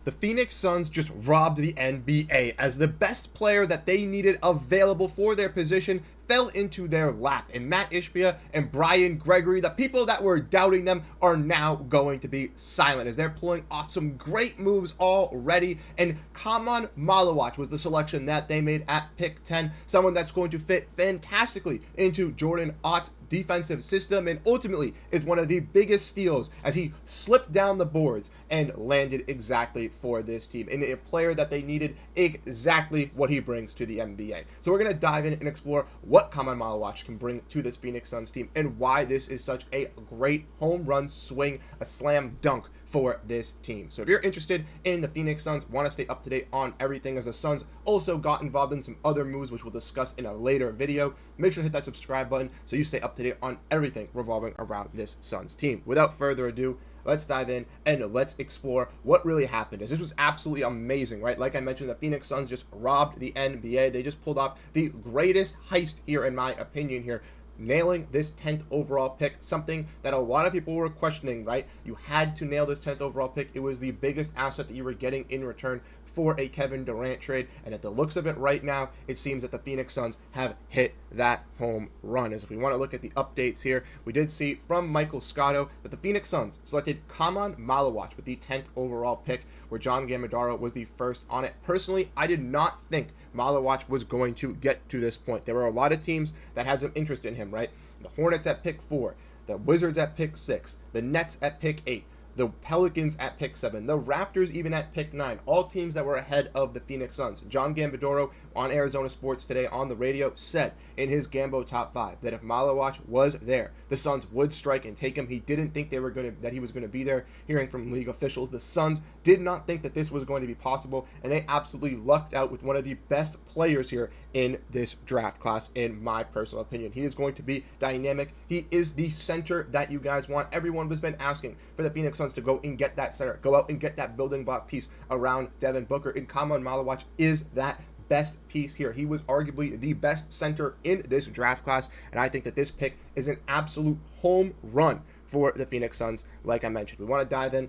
The Phoenix Suns just robbed the NBA as the best player that they needed available for their position fell into their lap. And Matt Ishbia and Brian Gregory, the people that were doubting them, are now going to be silent as they're pulling off some great moves already. And Kaman Malawach was the selection that they made at pick 10, someone that's going to fit fantastically into Jordan Ott's defensive system and ultimately is one of the biggest steals as he slipped down the boards and landed exactly for this team, and a player that they needed exactly what he brings to the NBA. So we're going to dive in and explore what Kaman Malawach can bring to this Phoenix Suns team and why this is such a great home run swing, a slam dunk for this team. So if you're interested in the Phoenix Suns, want to stay up to date on everything, as the Suns also got involved in some other moves which we'll discuss in a later video, make sure to hit that subscribe button so you stay up to date on everything revolving around this Suns team. Without further ado, let's dive in and let's explore what really happened. As this was absolutely amazing, right? Like I mentioned, the Phoenix Suns just robbed the NBA. They just pulled off the greatest heist here, in my opinion, here, nailing this 10th overall pick, something that a lot of people were questioning, right? You had to nail this 10th overall pick. It was the biggest asset that you were getting in return for a Kevin Durant trade, and at the looks of it right now, it seems that the Phoenix Suns have hit that home run. As if we want to look at the updates here, we did see from Michael Scotto that the Phoenix Suns selected Kaman Malawach with the 10th overall pick, where John Gambadaro was the first on it. Personally, I did not think Malawach was going to get to this point. There were a lot of teams that had some interest in him, right? The Hornets at pick 4, the Wizards at pick 6, the Nets at pick 8, the Pelicans at pick 7, the Raptors even at pick 9, all teams that were ahead of the Phoenix Suns. John Gambadoro on Arizona Sports Today on the radio said in his Gambo top 5 that if Malawach was there, the Suns would strike and take him. He didn't think that he was going to be there. Hearing from league officials, the Suns did not think that this was going to be possible, and they absolutely lucked out with one of the best players here in this draft class, in my personal opinion. He is going to be dynamic. He is the center that you guys want. Everyone has been asking for the Phoenix Suns to go and get that center, go out and get that building block piece around Devin Booker, and Kaman Malawach is that best piece here. He was arguably the best center in this draft class, and I think that this pick is an absolute home run for the Phoenix Suns. Like I mentioned, we want to dive in.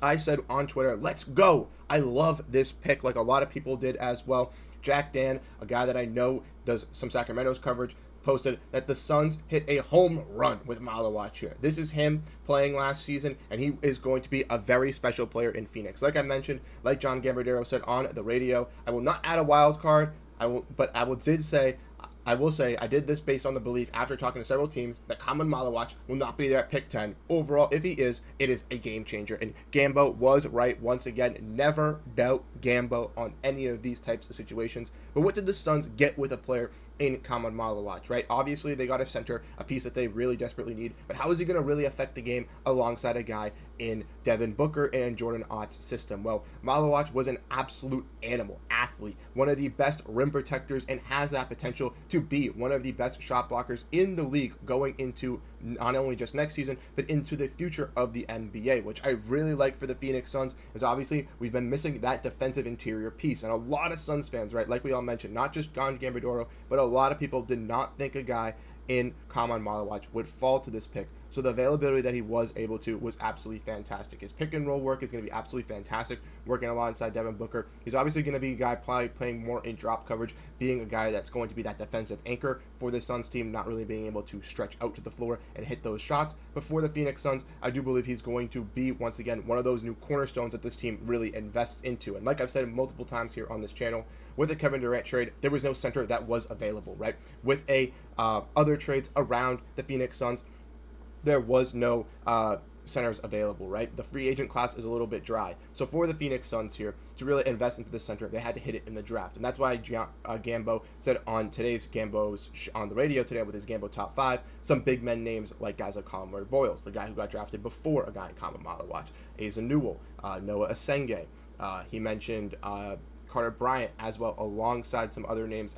I said on Twitter, let's go. I love this pick, like a lot of people did as well. Jack Dan, a guy that I know does some Sacramento's coverage, posted that the Suns hit a home run with Malawach here. This is him playing last season, and he is going to be a very special player in Phoenix. Like I mentioned, like John Gambardero said on the radio, I will not add a wild card. I will say I did this based on the belief, after talking to several teams, that Kaman Malawach will not be there at pick 10. Overall, if he is, it is a game changer. And Gambo was right once again. Never doubt Gambo on any of these types of situations. But what did the Suns get with a player in Kaman Malawach, right? Obviously, they got a center, a piece that they really desperately need. But how is he going to really affect the game alongside a guy in Devin Booker and Jordan Ott's system? Well, Malawach was an absolute animal, athlete, one of the best rim protectors, and has that potential to be one of the best shot blockers in the league going into not only just next season, but into the future of the NBA, which I really like for the Phoenix Suns, is obviously we've been missing that defensive interior piece. And a lot of Suns fans, right, like we all mentioned, not just John Gambadoro, but a lot of people did not think a guy in Kaman Malawach would fall to this pick. So the availability that he was able to was absolutely fantastic. His pick and roll work is going to be absolutely fantastic, working alongside Devin Booker. He's obviously going to be a guy probably playing more in drop coverage, being a guy that's going to be that defensive anchor for the Suns team, not really being able to stretch out to the floor and hit those shots. But for the Phoenix Suns, I do believe he's going to be, once again, one of those new cornerstones that this team really invests into. And like I've said multiple times here on this channel, with the Kevin Durant trade, there was no center that was available, right? With other trades around the Phoenix Suns, there was no centers available, right? The free agent class is a little bit dry. So for the Phoenix Suns here to really invest into the center, they had to hit it in the draft. And that's why Gambo said on today's Gambo's on the radio today with his Gambo top 5, some big men names like guys like Conway Boyles, the guy who got drafted before a guy in Kaman Malawach, Asa Newell, Noah Asenge. He mentioned Carter Bryant as well, alongside some other names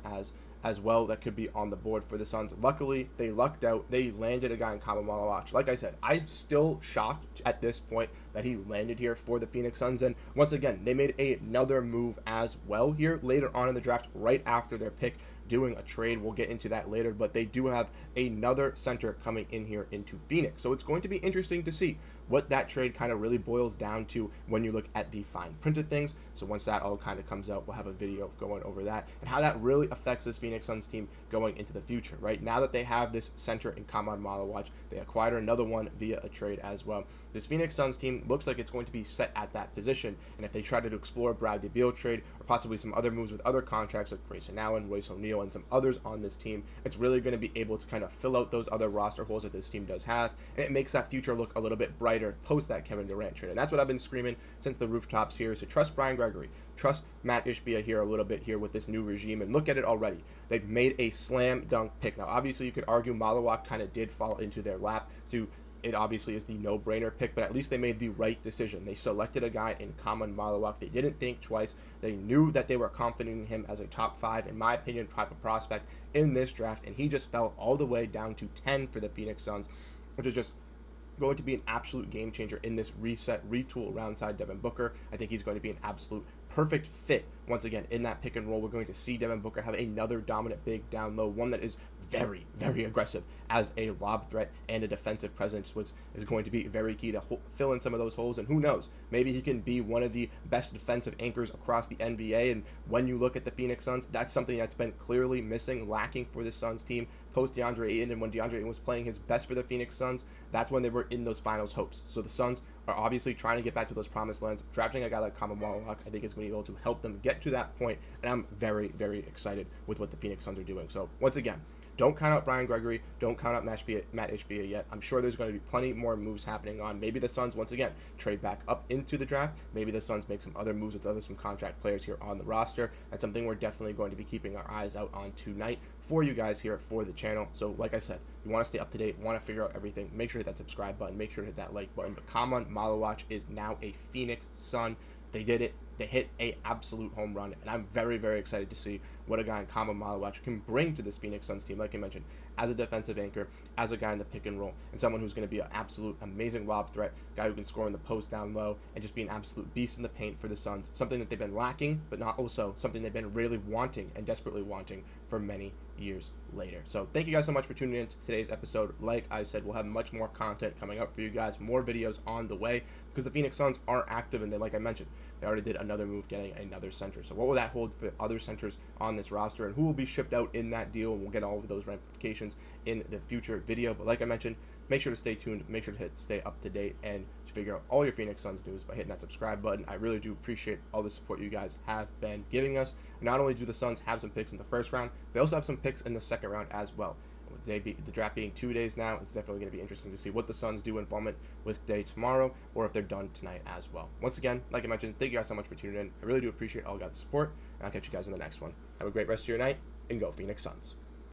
as well that could be on the board for the Suns. Luckily, they lucked out. They landed a guy in Kaman Malawach. Like I said, I'm still shocked at this point that he landed here for the Phoenix Suns. And once again, they made another move as well here later on in the draft, right after their pick, doing a trade. We'll get into that later, but they do have another center coming in here into Phoenix. So it's going to be interesting to see what that trade kind of really boils down to when you look at the fine print of things. So once that all kind of comes out, we'll have a video going over that and how that really affects this Phoenix Suns team going into the future. Right now that they have this center in Khaman Maluach, they acquired another one via a trade as well. This Phoenix Suns team looks like it's going to be set at that position, and if they try to explore a Bradley Beal trade or possibly some other moves with other contracts like Grayson Allen, Royce O'Neal, and some others on this team, it's really going to be able to kind of fill out those other roster holes that this team does have, and it makes that future look a little bit brighter post that Kevin Durant trade. And that's what I've been screaming since the rooftops here. So trust Brian Gregory, trust Matt Ishbia here a little bit here with this new regime, and look at it already. They've made a slam dunk pick. Now, obviously, you could argue Maluach kind of did fall into their lap, so it obviously is the no-brainer pick, but at least they made the right decision. They selected a guy in Khaman Maluach. They didn't think twice. They knew that they were confident in him as a top 5, in my opinion, type of prospect in this draft, and he just fell all the way down to 10 for the Phoenix Suns, which is just going to be an absolute game changer in this reset, retool around side Devin Booker. I think he's going to be an absolute perfect fit once again in that pick and roll. We're going to see Devin Booker have another dominant big down low, one that is very, very aggressive as a lob threat and a defensive presence, which is going to be very key to fill in some of those holes. And who knows, maybe he can be one of the best defensive anchors across the NBA. And when you look at the Phoenix Suns, that's something that's been clearly missing, lacking for the Suns team post DeAndre Ayton. And when DeAndre Ayton was playing his best for the Phoenix Suns, that's when they were in those finals hopes. So the Suns are obviously trying to get back to those promised lands. Drafting a guy like Khaman Maluach, I think, is going to be able to help them get to that point, and I'm very, very excited with what the Phoenix Suns are doing. So once again, don't count out Brian Gregory. Don't count out Matt Ishbia yet. I'm sure there's going to be plenty more moves happening on. Maybe the Suns, once again, trade back up into the draft. Maybe the Suns make some other moves with some contract players here on the roster. That's something we're definitely going to be keeping our eyes out on tonight for you guys here for the channel. So like I said, you want to stay up to date, want to figure out everything, make sure to hit that subscribe button, make sure to hit that like button. But Khaman Maluach is now a Phoenix Sun. They did it. They hit a absolute home run, and I'm very, very excited to see what a guy in Khaman Maluach can bring to this Phoenix Suns team, like I mentioned, as a defensive anchor, as a guy in the pick and roll, and someone who's going to be an absolute amazing lob threat, guy who can score in the post down low, and just be an absolute beast in the paint for the Suns, something that they've been lacking, but not also something they've been really wanting and desperately wanting for many years later. So thank you guys so much for tuning in to today's episode. Like I said, we'll have much more content coming up for you guys, more videos on the way, because the Phoenix Suns are active, and they, like I mentioned, they already did another move getting another center. So what will that hold for other centers on this roster, and who will be shipped out in that deal? And we'll get all of those ramifications in the future video. But like I mentioned, make sure to stay tuned, make sure to stay up to date, and figure out all your Phoenix Suns news by hitting that subscribe button. I really do appreciate all the support you guys have been giving us. Not only do the Suns have some picks in the first round, they also have some picks in the second round as well. With the draft being 2 days now, it's definitely going to be interesting to see what the Suns do in Bowman with day tomorrow, or if they're done tonight as well. Once again, like I mentioned, thank you guys so much for tuning in. I really do appreciate all guys' support, and I'll catch you guys in the next one. Have a great rest of your night, and go Phoenix Suns.